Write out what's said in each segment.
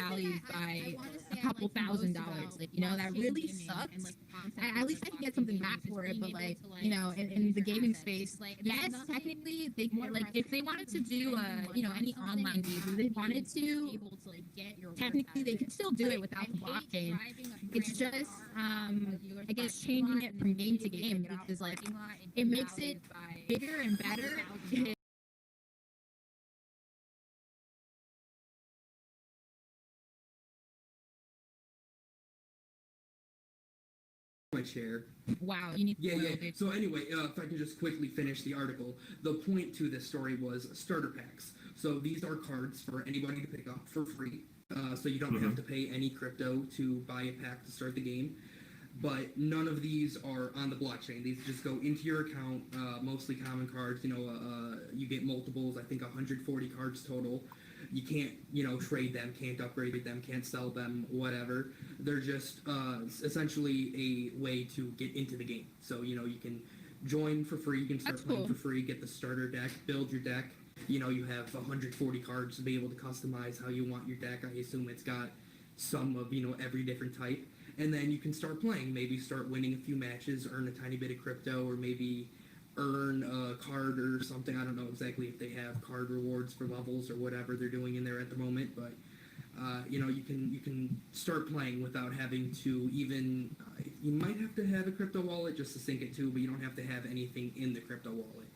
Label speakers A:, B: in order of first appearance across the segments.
A: valued by a couple $1,000s. Like, that really sucks. At least I can get something back for it, but like, in the gaming space, yes, technically they like if they wanted to do any online games, if they wanted to, technically they could still do it without the blockchain. It's just I guess changing it from game to game, because like it makes it bigger and better.
B: My chair.
A: Wow, you need to
B: Yeah. So anyway, if I can just quickly finish the article, the point to this story was starter packs. So these are cards for anybody to pick up for free. So you don't have to pay any crypto to buy a pack to start the game. But none of these are on the blockchain. These just go into your account, mostly common cards. You get multiples, I think 140 cards total. You can't, trade them, can't upgrade them, can't sell them, whatever. They're just essentially a way to get into the game. So, you can join for free, you can start playing for free, get the starter deck, build your deck. You have 140 cards to be able to customize how you want your deck. I assume it's got some of, every different type. And then you can start playing, maybe start winning a few matches, earn a tiny bit of crypto, or maybe earn a card or something. I don't know exactly if they have card rewards for levels or whatever they're doing in there at the moment, but you can start playing without having to even. You might have to have a crypto wallet just to sync it to, but you don't have to have anything in the crypto wallet.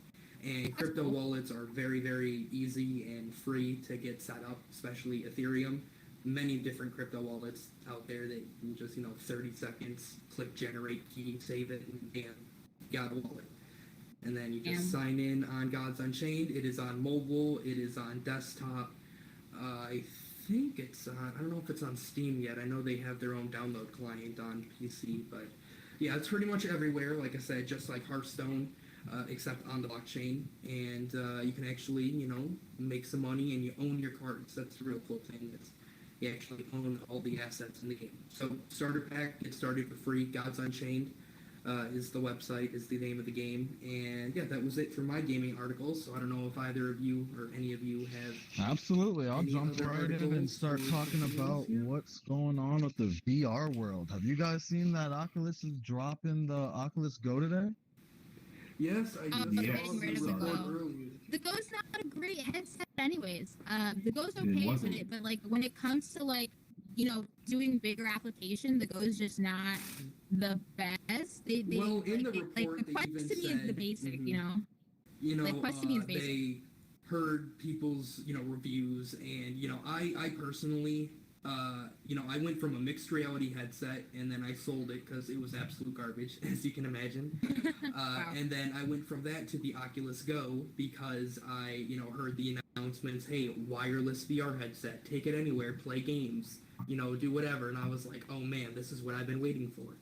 B: And crypto wallets are very, very easy and free to get set up, especially Ethereum. Many different crypto wallets out there that you just 30 seconds, click generate key, save it, and bam, got a wallet. And then you just sign in on Gods Unchained. It is on mobile, it is on desktop. I think it's on, I don't know if it's on Steam yet. I know they have their own download client on PC, but yeah, it's pretty much everywhere. Like I said, just like Hearthstone, except on the blockchain. And you can actually, make some money and you own your cards. That's the real cool thing. You actually own all the assets in the game. So starter pack, get started for free. Gods Unchained is the website, is the name of the game. And yeah, that was it for my gaming articles. So I don't know if either of you or any of you have.
C: Absolutely, I'll jump right in and start talking about what's going on with the VR world. Have you guys seen that Oculus is dropping the Oculus Go today?
B: Yes, I just saw the earlier.
A: The Go's not a great headset anyways. The Go's okay with it, but like when it comes to like, doing bigger application, the Go's just not the best.
B: Well, in the report,
A: like the Quest to me is the basic, Like Quest to me is basic.
B: They heard people's, reviews, and, I personally, I went from a mixed reality headset, and then I sold it because it was absolute garbage, as you can imagine.
A: Wow.
B: And then I went from that to the Oculus Go because I, heard the announcements, hey, wireless VR headset, take it anywhere, play games, do whatever. And I was like, oh man, this is what I've been waiting for.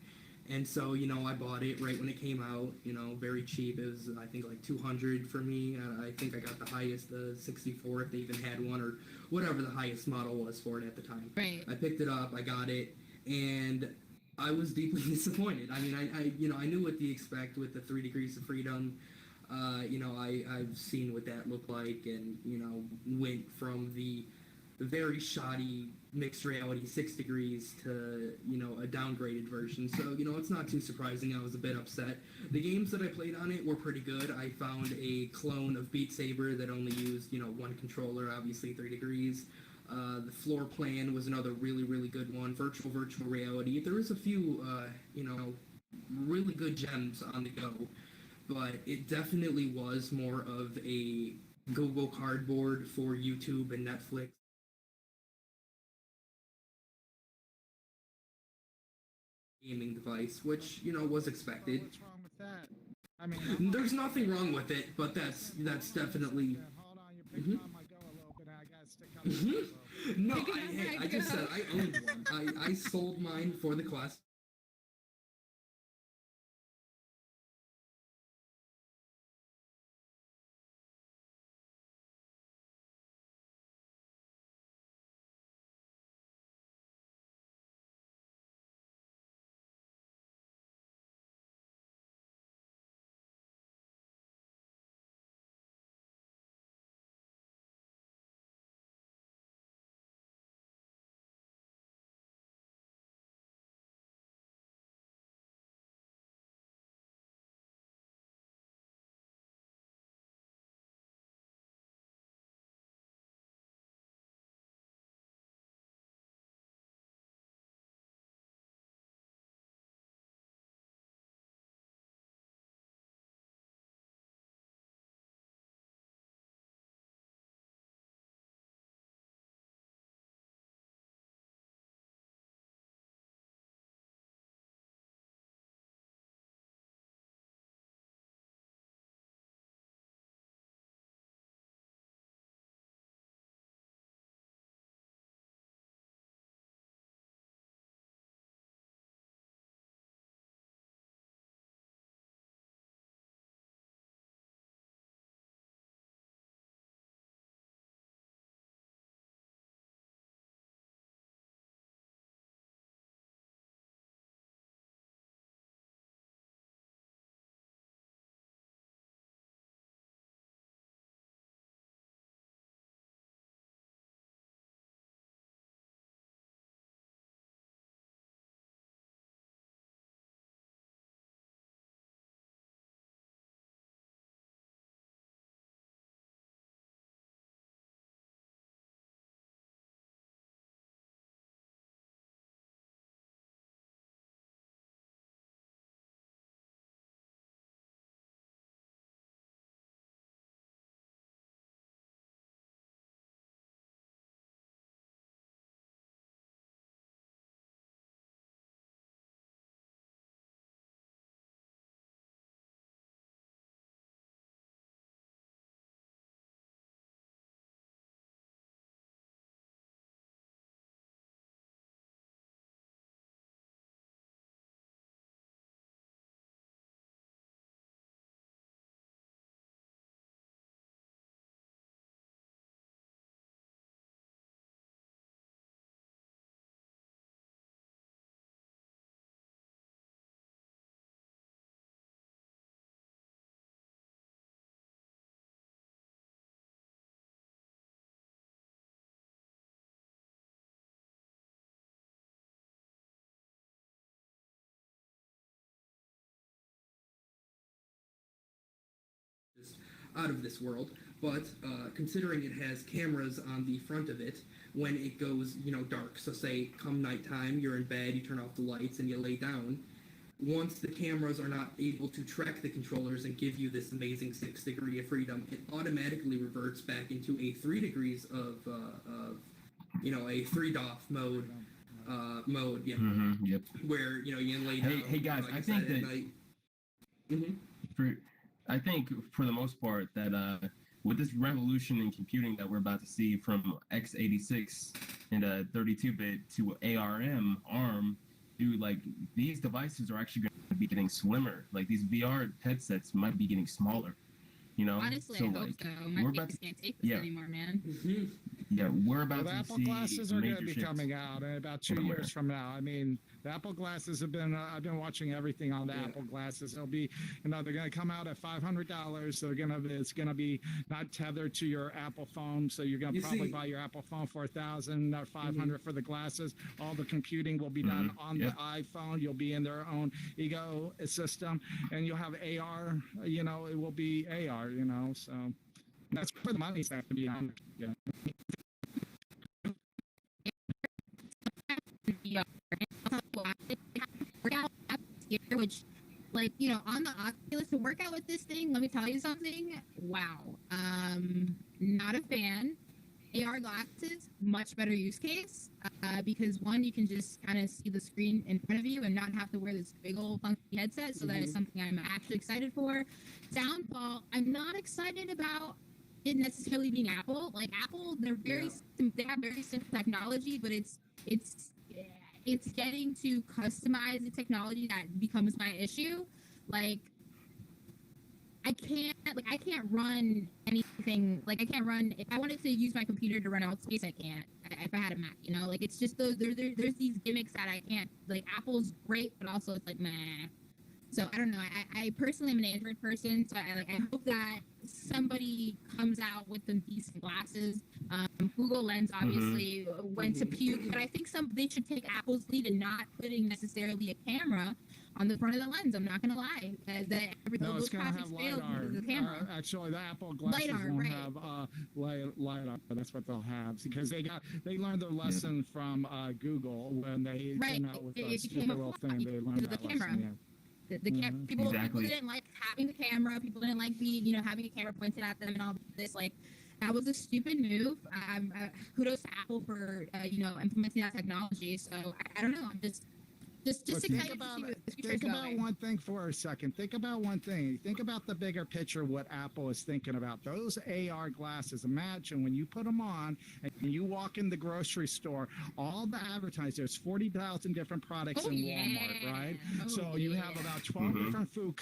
B: And so, I bought it right when it came out, very cheap. It was, I think, like $200 for me. I think I got the highest, the 64, if they even had one, or whatever the highest model was for it at the time.
A: Right.
B: I picked it up, I got it, and I was deeply disappointed. I mean, I knew what to expect with the 3 degrees of freedom. I've seen what that looked like, and, went from the very shoddy mixed reality 6 degrees to a downgraded version. So it's not too surprising I was a bit upset. The games that I played on it were pretty good. I found a clone of Beat Saber that only used one controller, obviously 3 degrees. The Floor Plan was another really good one. Virtual reality. There was a few really good gems on the go, but it definitely was more of a Google Cardboard for YouTube and Netflix. Gaming device, which was expected.
C: What's wrong with that? I mean,
B: there's nothing wrong with it, but that's definitely.
C: Hold on, you're picking on my Go a little bit. I gotta stick up. For
B: No, I just said I owned one. I sold mine for the Quest. out of this world. But considering it has cameras on the front of it, when it goes, dark, so say come nighttime, you're in bed, you turn off the lights, and you lay down. Once the cameras are not able to track the controllers and give you this amazing 6 degree of freedom, it automatically reverts back into a 3 degrees of a 3 DOF mode. Yeah.
D: Mm-hmm, yep.
B: Where you lay down.
D: Hey guys, I think that I think for the most part that with this revolution in computing that we're about to see from x86 and 32-bit to ARM, dude, like these devices are actually going to be getting slimmer. Like these VR headsets might be getting smaller.
A: Honestly,
D: so,
A: I hope so. My face can't take this anymore, man.
D: Yeah, we're about
E: the
D: to
E: Apple
D: see
E: glasses are going to be
D: shifts.
E: coming out in about 2 years from now. I mean, the Apple glasses have been. I've been watching everything on the Apple glasses. They'll be, they're going to come out at $500. So it's going to be not tethered to your Apple phone. So you're going to probably buy your Apple phone for $1,000 or $500 for the glasses. All the computing will be done on the iPhone. You'll be in their own ecosystem, and you'll have AR. It will be AR. So that's where the money's have to be on. Yeah.
A: Which, on the Oculus to work out with this thing, let me tell you something. Wow. Not a fan. AR glasses, much better use case, because one, you can just kind of see the screen in front of you and not have to wear this big old funky headset. So that is something I'm actually excited for. Downfall, I'm not excited about it necessarily being Apple. Like Apple, they have very simple technology, but it's getting to customize the technology that becomes my issue. I can't run anything. I can't run. If I wanted to use my computer to run Outspace, I can't. If I had a Mac, it's just there's these gimmicks that I can't. Apple's great, but also it's meh. So I don't know. I personally am an Android person, so I hope that somebody comes out with some decent glasses. Google Lens obviously went to puke, but I think they should take Apple's lead in not putting necessarily a camera on the front of the lens. I'm not gonna lie.
E: It's gonna have LiDAR.
A: The camera.
E: Actually, the Apple glasses won't have LiDAR. That's what they'll have because they learned their lesson from Google when they came out with that stupid little thing. They learned that lesson. Yeah.
A: People didn't like having the camera. People didn't like having a camera pointed at them and all this. That was a stupid move. Kudos to Apple for implementing that technology. So I don't know. I'm just excited to see where the future is going.
E: Think about one thing for a second. Think about one thing. Think about the bigger picture, what Apple is thinking about. Those AR glasses, imagine when you put them on and you walk in the grocery store, all the advertising, there's 40,000 different products in Walmart, right? You have about 12 different food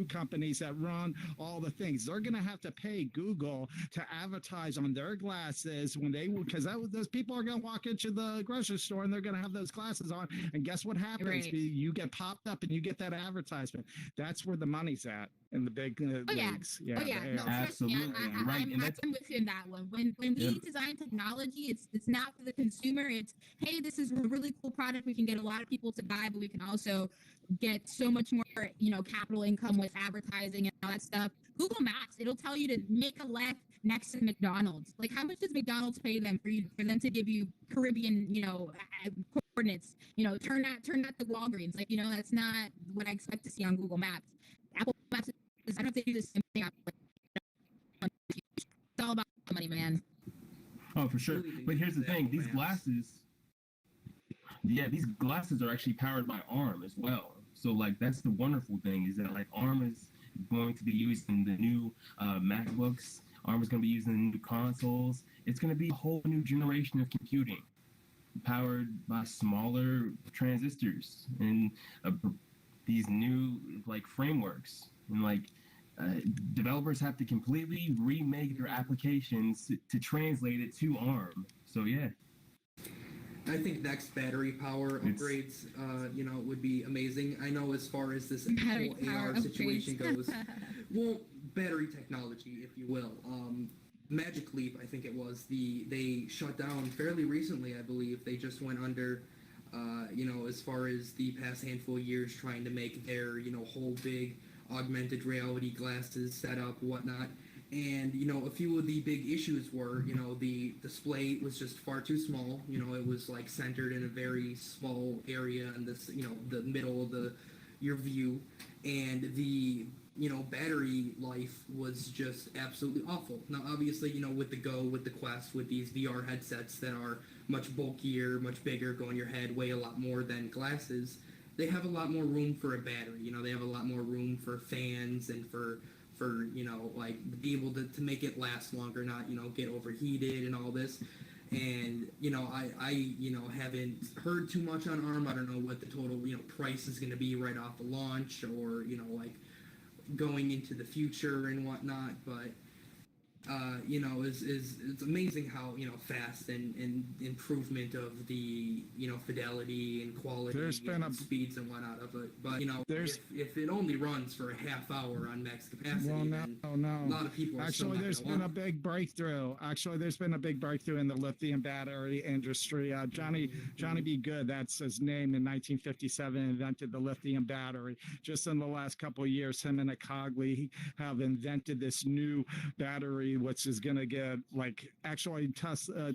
E: companies that run all the things. They're going to have to pay Google to advertise on their glasses because those people are going to walk into the grocery store and they're going to have those glasses on. And guess what happens?
A: Right.
E: You get popped up and you get that advertisement. That's where the money's at in the big leagues.
A: No,
D: absolutely.
A: I'm with you in that one. When we design technology, it's not for the consumer. It's, hey, this is a really cool product. We can get a lot of people to buy, but we can also get so much more, capital income with advertising and all that stuff. Google Maps, it'll tell you to make a left next to McDonald's. How much does McDonald's pay them for them to give you Caribbean, coordinates? Turn at the Walgreens. That's not what I expect to see on Google Maps. Apple Maps, I don't know if they do the same thing. It's all about the money, man.
D: Oh, for sure. But here's the thing: these glasses are actually powered by ARM as well. So that's the wonderful thing is that ARM is going to be used in the new MacBooks. ARM is going to be used in the new consoles. It's going to be a whole new generation of computing, powered by smaller transistors and these new frameworks. And developers have to completely remake their applications to translate it to ARM. So yeah.
B: I think next battery power upgrades, would be amazing. I know as far as this whole AR situation goes, well, battery technology, if you will. Magic Leap, I think it was, they shut down fairly recently, I believe. They just went under, as far as the past handful of years trying to make their, whole big augmented reality glasses set up, whatnot. And a few of the big issues were, the display was just far too small. It was like centered in a very small area in this, the middle of your view, and the battery life was just absolutely awful. Now, obviously, with the Quest, with these VR headsets that are much bulkier, much bigger, go in your head, weigh a lot more than glasses, they have a lot more room for a battery. They have a lot more room for fans and for like be able to make it last longer, not get overheated and all this. And I haven't heard too much on ARM. I don't know what the total price is going to be right off the launch, or like going into the future and whatnot. But it's amazing how fast and improvement of the fidelity and quality and speeds and whatnot of it. But if it only runs for a half hour on max capacity, then a lot of people are
E: Actually, there's been a big breakthrough. There's been a big breakthrough in the lithium battery industry. Johnny B. Good, that's his name, in 1957 invented the lithium battery. Just in the last couple of years, him and Akogli have invented this new battery, which is going to get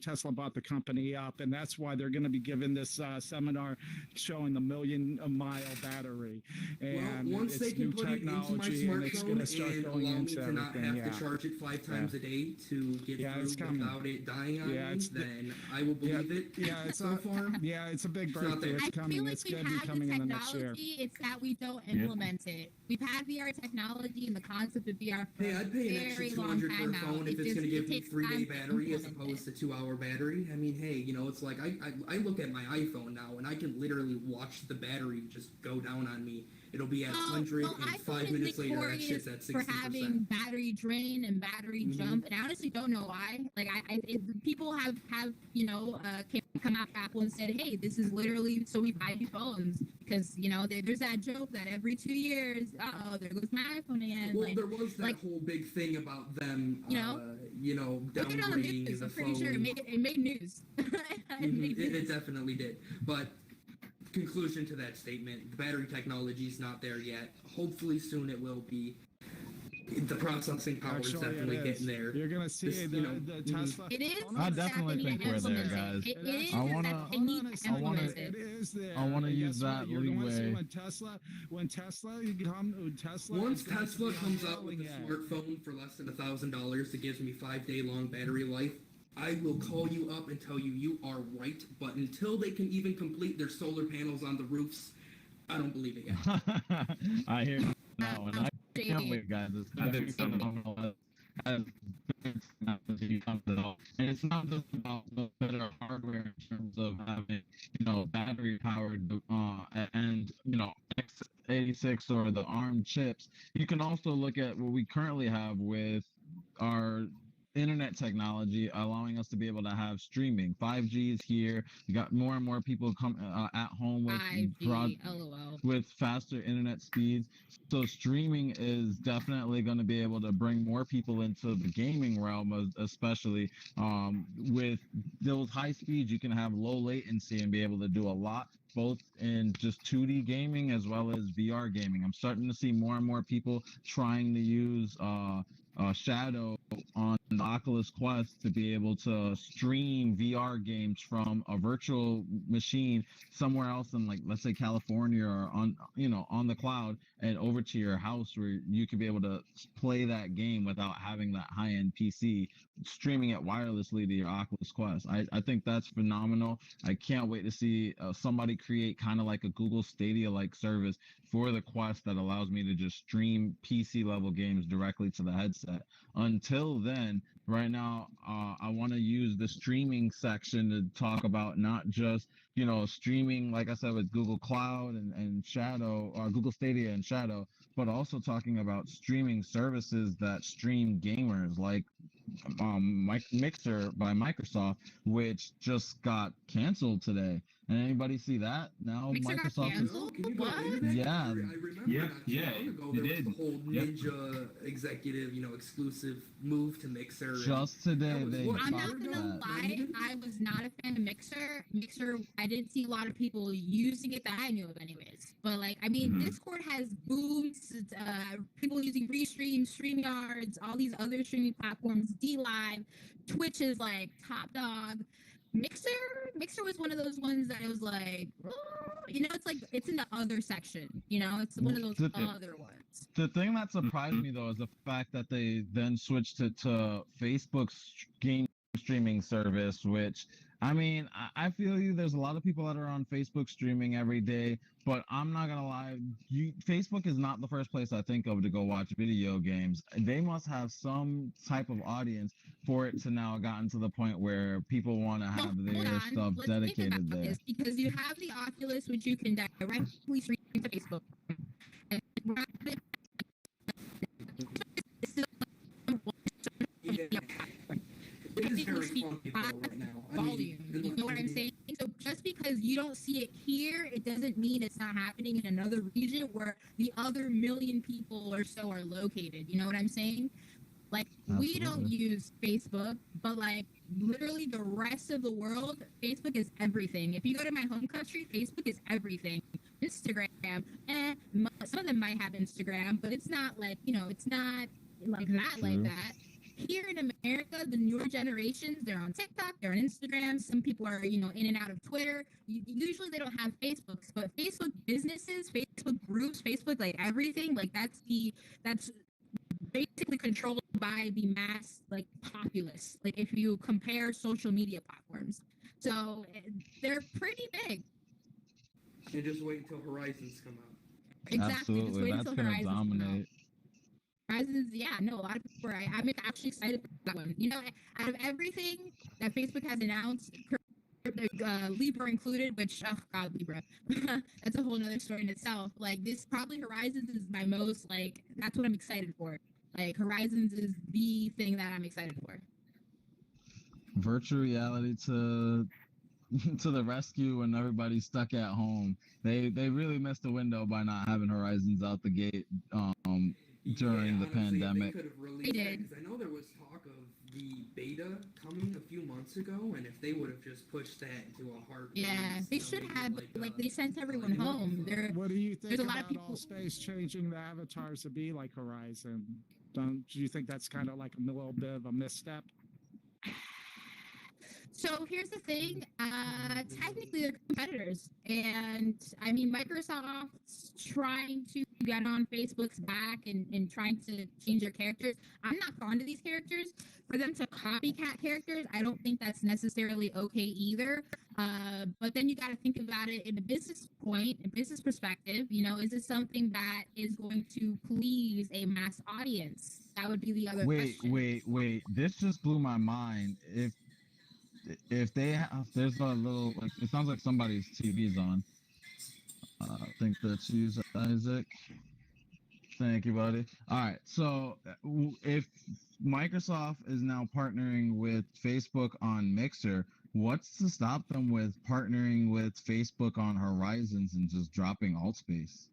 E: Tesla bought the company up, and that's why they're going to be giving this seminar showing the million-mile battery. And
B: once they can put it into my smartphone and allow me to not have to charge it 5 times a day to get through without it dying on me, then I will believe it. So far,
E: it's a big breakthrough. It's coming.
A: I feel like
E: it's
A: we
E: going to be
A: have
E: coming
A: the
E: in the next year.
A: technology. It's that we don't implement it. We've had VR technology and the concept of VR for
B: I'd pay an extra
A: very long
B: $200 for
A: time
B: a phone if it's going to give me 3-day battery as opposed to 2-hour battery. I mean, hey, it's like I look at my iPhone now and I can literally watch the battery just go down on me. It'll be at 100 and 5 minutes later that shit's at 60%.
A: For having battery drain and battery jump, and I honestly don't know why. Like people have come out to Apple and said, hey, this is literally so we buy new phones, because there's that joke that every 2 years, there goes my iPhone again.
B: Well, there was that whole big thing about them, downgrading the
A: I'm pretty
B: phone.
A: sure it made news.
B: It definitely did, but. Conclusion to that statement: the battery technology is not there yet. Hopefully soon it will be. The processing power is definitely getting there.
E: You're gonna see the Tesla.
A: It is.
C: I definitely think we're there, guys.
A: It is.
C: I want to use that leeway.
E: When Tesla
B: Once Tesla comes out with a smartphone for less than $1,000 that gives me 5-day long battery life, I will call you up and tell you are right. But until they can even complete their solar panels on the roofs, I don't believe it yet.
C: I hear you now, and I can't wait, guys. It's going to be phenomenal. And it's not just about the better hardware in terms of having, battery powered and x86 or the ARM chips. You can also look at what we currently have with our internet technology, allowing us to be able to have streaming. 5G is here. You got more and more people come at home with
A: 5G,
C: with faster internet speeds. So streaming is definitely going to be able to bring more people into the gaming realm, especially with those high speeds. You can have low latency and be able to do a lot, both in just 2D gaming as well as VR gaming. I'm starting to see more and more people trying to use Shadow on the Oculus Quest to be able to stream VR games from a virtual machine somewhere else in, like, let's say California, or on the cloud, and over to your house, where you could be able to play that game without having that high-end PC, streaming it wirelessly to your Oculus Quest. I think that's phenomenal. I can't wait to see somebody create kind of like a Google Stadia-like service for the Quest that allows me to just stream PC level games directly to the headset. Until then, right now, I want to use the streaming section to talk about not just, streaming, like I said, with Google Cloud and Shadow, or Google Stadia and Shadow, but also talking about streaming services that stream gamers, like Mixer by Microsoft, which just got canceled today. And anybody see that? Now
A: Mixer got
C: Microsoft is
A: canceled?
B: Can you go on
A: What?
B: the internet?
C: Yeah.
B: I remember
D: Yeah,
B: not too
D: yeah,
B: long ago
D: it
B: there was
D: did.
B: the whole
D: Yep.
B: Ninja executive, exclusive move to Mixer. and
C: just today
B: that was
C: they
B: what,
A: I'm
B: a year
A: not
C: talked
B: ago?
A: gonna
C: that.
B: Not
A: lie,
B: even?
A: I was not a fan of Mixer. Mixer, I didn't see a lot of people using it that I knew of, anyways. But like, I mean,
D: Mhm.
A: Discord has boomed. People using Restream, StreamYards, all these other streaming platforms. D Live, Twitch is like top dog. Mixer was one of those ones that it was like, oh, it's like it's in the other section. It's one of those
C: The,
A: other ones.
C: the thing that surprised me though is the fact that they then switched to Facebook's game streaming service, which I mean, I feel you. There's a lot of people that are on Facebook streaming every day, but I'm not gonna lie, Facebook is not the first place I think of to go watch video games. They must have some type of audience for it to now gotten to the point where people want to
A: Well,
C: have
A: hold
C: their
A: on.
C: stuff
A: Let's think
C: dedicated
A: about
C: there.
A: this because you have the Oculus, which you can directly stream to Facebook. And it's still
B: Yeah. It is very funky though right now.
A: volume. You know what I'm saying? So just because you don't see it here, it doesn't mean it's not happening in another region where the other million people or so are located. You know what I'm saying? Like, we don't
C: Absolutely.
A: use Facebook, but like literally the rest of the world, Facebook is everything. If you go to my home country, Facebook is everything. Instagram, some of them might have Instagram, but it's not like, it's not like that,
C: True.
A: like that. Here in America, the newer generations, they're on TikTok, they're on Instagram. Some people are, in and out of Twitter. Usually they don't have Facebooks, but Facebook businesses, Facebook groups, Facebook, like everything, like that's basically controlled by the mass like populace, like if you compare social media platforms, so they're pretty big.
B: And just wait until Horizons come out.
A: Exactly, just
C: Absolutely,
A: wait
C: that's
A: until
C: gonna
A: Horizons come out.
C: dominate.
A: Horizons, yeah, no, a lot of people I'm actually excited for that one. Out of everything that Facebook has announced, Libra included, which, oh god, Libra, that's a whole nother story in itself. Like, this probably Horizons is my most, like, that's what I'm excited for. Like, Horizons is the thing that I'm excited for.
C: Virtual reality to to the rescue when everybody's stuck at home. They really missed the window by not having Horizons out the gate during the
B: honestly,
C: pandemic.
B: They could have released that because I know there was talk of the beta coming a few months ago, and if they would have just pushed that into a hard
A: Yeah,
B: release,
A: they should
B: maybe
A: have. Like, they sent everyone home.
E: What do you think
A: There's a lot
E: about
A: of people.
E: all space changing the avatars to be like Horizon? Do you think that's kind of like a little bit of a misstep?
A: So here's the thing. Technically, they're competitors, and I mean, Microsoft's trying to get on Facebook's back and trying to change their characters. I'm not fond of these characters. For them to copycat characters, I don't think that's necessarily okay either. But then you got to think about it in a business perspective. Is this something that is going to please a mass audience? That would be the other question.
C: Wait. This just blew my mind. If they have, there's a little, like, it sounds like somebody's TV's on. I think that's you, Isaac. Thank you, buddy. All right. So if Microsoft is now partnering with Facebook on Mixer, what's to stop them with partnering with Facebook on Horizons and just dropping Altspace?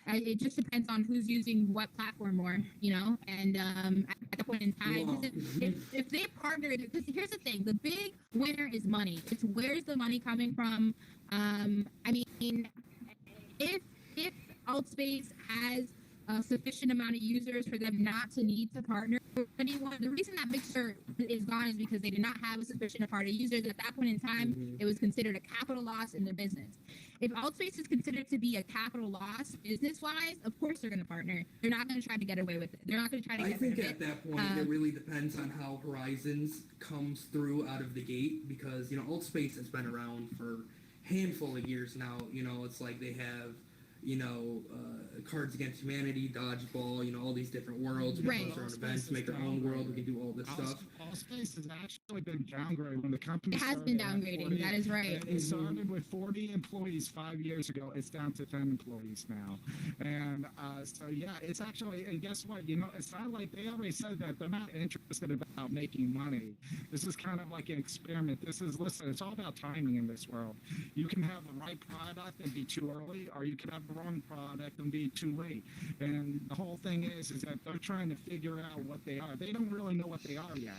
A: It just depends on who's using what platform more, and at the point in time, 'cause if they partner, because here's the thing, the big winner is money. It's where's the money coming from. I mean, if Altspace has a sufficient amount of users for them not to need to partner with anyone, the reason that Mixer is gone is because they did not have a sufficient amount of users. At that point in time, it was considered a capital loss in their business. If Altspace is considered to be a capital loss business-wise, of course they're going to partner. They're not going to try to get away with it. They're not going to try to get rid of it.
B: I think at that point, it really depends on how Horizons comes through out of the gate because, Altspace has been around for a handful of years now. It's like they have Cards Against Humanity, Dodgeball, all these different worlds. We can
A: Right.
B: host our own events, make our own world. We can do all this stuff.
E: Allspace has actually been downgraded. When the company
A: It has
E: started,
A: been
E: it had
A: downgrading.
E: 40
A: That is right.
E: It started with 40 employees 5 years ago. It's down to 10 employees now. And so, yeah, it's actually, and guess what? It's not like they already said that they're not interested about making money. This is kind of like an experiment. Listen, it's all about timing in this world. You can have the right product and be too early, or you can have the wrong product and be too late. And the whole thing is that they're trying to figure out what they are. They don't really know what they are yet.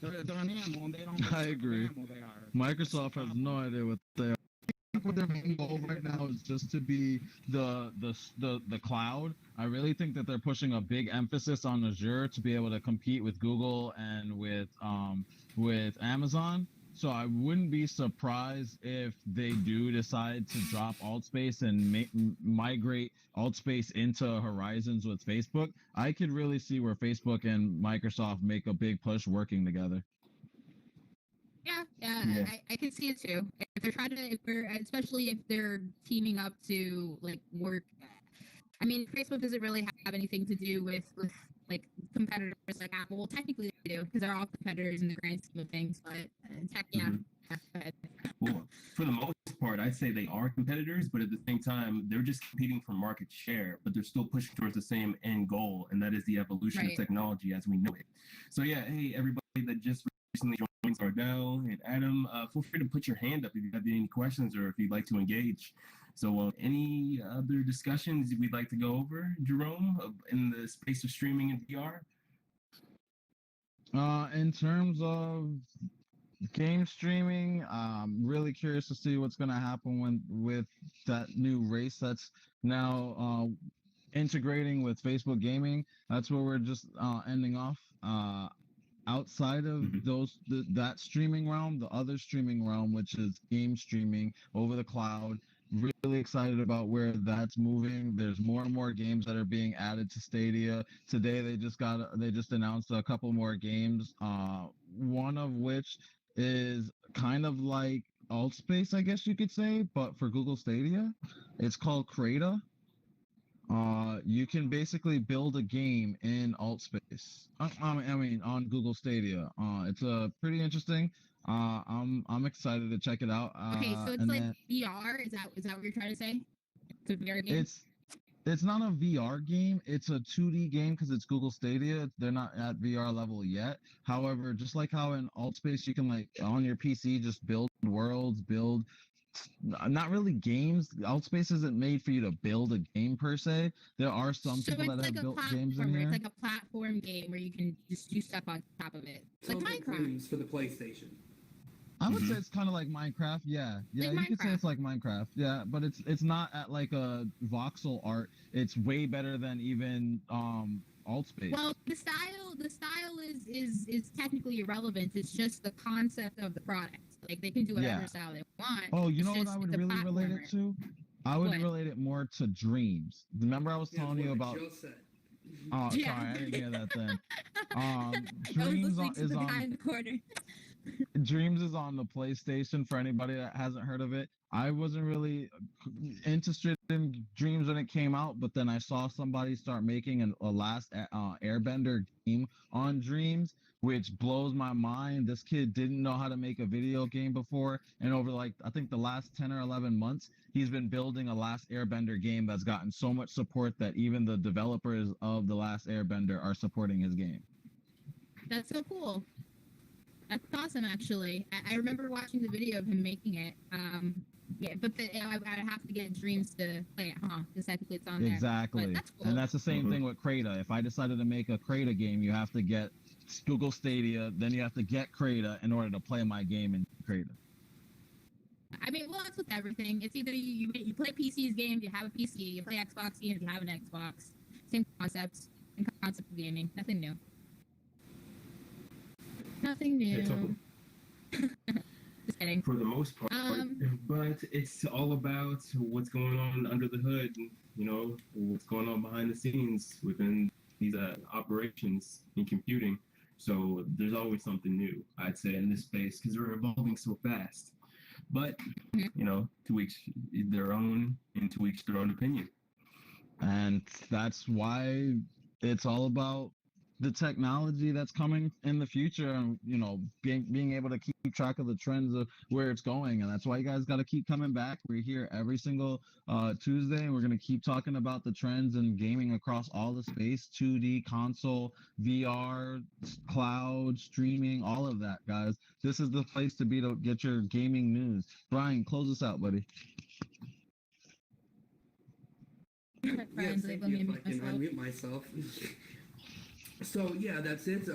E: They're an animal, and they don't know
C: I
E: what
C: agree.
E: animal they are.
C: Microsoft has no idea what they are. I think what their main goal right now is just to be the cloud. I really think that they're pushing a big emphasis on Azure to be able to compete with Google and with Amazon. So I wouldn't be surprised if they do decide to drop AltSpace and migrate AltSpace into Horizons with Facebook. I could really see where Facebook and Microsoft make a big push working together.
A: Yeah. I can see it too. If they're especially if they're teaming up to like work. I mean, Facebook doesn't really have anything to do with like competitors like Apple. Well, technically they do because they're all competitors in the grand scheme of things. But
D: Well, for the most part, I'd say they are competitors, but at the same time, they're just competing for market share, but they're still pushing towards the same end goal, and that is the evolution of technology as we know it. So yeah, hey, everybody that just recently joined, Ardell and Adam, feel free to put your hand up if you have any questions or if you'd like to engage. So any other discussions we'd like to go over, Jerome, in the space of streaming and VR?
C: In terms of game streaming, I'm really curious to see what's going to happen with that new race that's now integrating with Facebook gaming. That's where we're just ending off. Outside of that streaming realm, the other streaming realm, which is game streaming over the cloud, really excited about where that's moving. There's more and more games that are being added to Stadia. Today they just announced a couple more games, one of which is kind of like AltSpace, I guess you could say, but for Google Stadia. It's called Crata. You can basically build a game in AltSpace. I mean, on Google Stadia. It's pretty interesting. I'm excited to check it out.
A: Okay, so it's like VR. Is that what you're trying to say? It's a VR game.
C: It's not a VR game. It's a 2D game because it's Google Stadia. They're not at VR level yet. However, just like how in AltSpace you can like on your PC just build worlds, not really games. AltSpace isn't made for you to build a game per se. There are some people that have built games in there.
A: It's like a platform game where you can just do stuff on top of it. Like Minecraft.
B: For the PlayStation.
C: I would say it's kind of like Minecraft. Yeah,
A: like
C: you could say it's like Minecraft. Yeah, but it's not at like a voxel art. It's way better than even AltSpace.
A: Well, the style is technically irrelevant. It's just the concept of the product. Like they can do whatever style they want.
C: Oh, you know what I would really relate it to? I would relate it more to Dreams. Remember I was telling you about. Oh, sorry, I didn't hear that then. Dreams is on.
A: Guy in the corner.
C: Dreams is on the PlayStation for anybody that hasn't heard of it. I wasn't really interested in Dreams when it came out, but then I saw somebody start making a Last Airbender game on Dreams, which blows my mind. This kid didn't know how to make a video game before, and over I think the last 10 or 11 months, he's been building a Last Airbender game that's gotten so much support that even the developers of the Last Airbender are supporting his game.
A: That's so cool. That's awesome, actually. I remember watching the video of him making it. Yeah, but I have to get Dreams to play it, huh? Because technically it's on there.
C: Exactly.
A: That's cool.
C: And that's the same thing with Crata. If I decided to make a Crata game, you have to get Google Stadia, then you have to get Crata in order to play my game in Crata.
A: I mean, well, that's with everything. It's either you play PC's games, you have a PC, you play Xbox games, you have an Xbox. Same concepts and concept of gaming. Nothing new. Nothing new. Just kidding.
D: For the most part, but it's all about what's going on under the hood, what's going on behind the scenes within these operations in computing. So there's always something new, I'd say, in this space because we're evolving so fast. But, to each their own, and to each their own opinion.
C: And that's why it's all about the technology that's coming in the future, and being able to keep track of the trends of where it's going. And that's why you guys got to keep coming back. We're here every single Tuesday, and we're going to keep talking about the trends in gaming across all the space: 2D, console, VR, cloud, streaming, all of that, guys. This is the place to be to get your gaming news. Brian, close us out, buddy.
B: Yes,
A: Friends,
B: thank
A: let me
B: you. If I
A: unmute
B: can
A: myself.
B: unmute myself. So yeah, that's it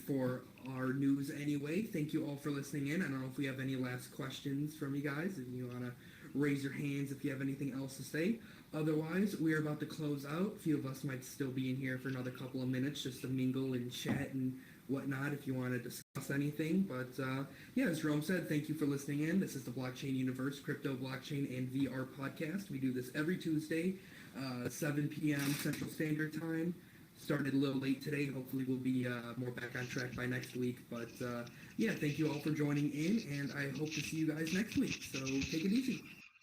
B: for our news anyway. Thank you all for listening in. I don't know if we have any last questions from you guys. If you want to raise your hands if you have anything else to say. Otherwise, we are about to close out. A few of us might still be in here for another couple of minutes just to mingle and chat and whatnot if you want to discuss anything. But yeah, as Jerome said, thank you for listening in. This is the Blockchain Universe, Crypto, Blockchain, and VR podcast. We do this every Tuesday, 7 p.m. Central Standard Time. Started a little late today. Hopefully we'll be more back on track by next week. But yeah, thank you all for joining in, and I hope to see you guys next week. So take it easy.